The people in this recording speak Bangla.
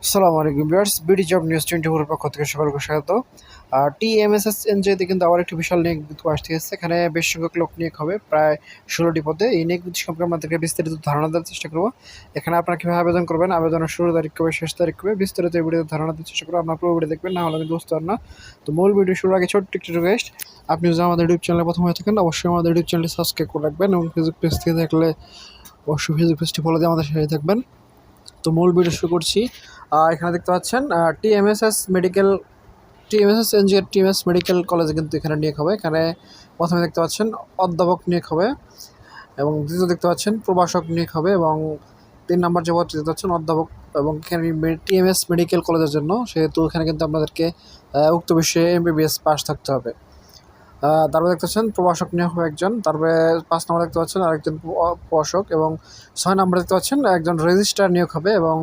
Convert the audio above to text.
আসসালামু আলাইকুম ভিউয়ার্স, বিডি জব নিউজ 24 এর পক্ষ থেকে সকলকে স্বাগত। টিএমএসএস এনজিওতে কিন্তু আবার একটি বিশাল নিয়োগ বিজ্ঞপ্তি আসতে যাচ্ছে। এখানে বেশ সংখ্যক লোক নিয়োগ হবে, প্রায় 16টি পদে। এই নিয়োগ বিজ্ঞপ্তি সম্পর্কে আমাদেরকে বিস্তারিত ধারণা দেওয়ার চেষ্টা করব। এখানে আপনারা কীভাবে আবেদন করবেন, আবেদনের শুরু তারিখ কবে, শেষ তারিখ কবে, বিস্তারিত এই ভিডিওতে ধারণা দেওয়ার চেষ্টা করবো। আপনার পুরো ভিডিও দেখবেন, না হলে কিন্তু বুঝতে পারেন না। তো মূল ভিডিও শুরুর আগে ছোট্ট একটি রিকোয়েস্ট, আপনি যদি আমাদের ইউটিউব চ্যানেলে প্রথম হয়ে থাকেন অবশ্যই আমাদের ইউটিউব চ্যানেলটি সাবস্ক্রাইব করে রাখবেন এবং ফেসবুক পেজ থেকে থাকলে অবশ্যই ফেসবুক পেজটি ফলো দিয়ে আমাদের সাথে থাকবেন। তো মূল ভিডিও শুরু করছি। এখানে দেখতে পাচ্ছেন টিএমএসএস এনজিওর টিএমএস মেডিকেল কলেজে কিন্তু এখানে নিয়োগ হবে। এখানে প্রথমে দেখতে পাচ্ছেন অধ্যাপক নিয়োগ হবে এবং দ্বিতীয় দেখতে পাচ্ছেন প্রভাষক নিয়োগ হবে এবং 3 নম্বর যে পদটি দেখতে পাচ্ছেন অধ্যাপক। এবং এখানে টিএমএস মেডিকেল কলেজের জন্য, সেহেতু এখানে কিন্তু আপনাদেরকে উক্ত বিষয়ে এমবিবিএস পাস থাকতে হবে। তারপরে দেখতে পাচ্ছেন প্রভাষক নিয়োগ হবে একজন। তারপরে 5 নম্বর দেখতে পাচ্ছেন আরেকজন প্রভাষক এবং 6 নম্বর দেখতে পাচ্ছেন একজন রেজিস্ট্রার নিয়োগ হবে এবং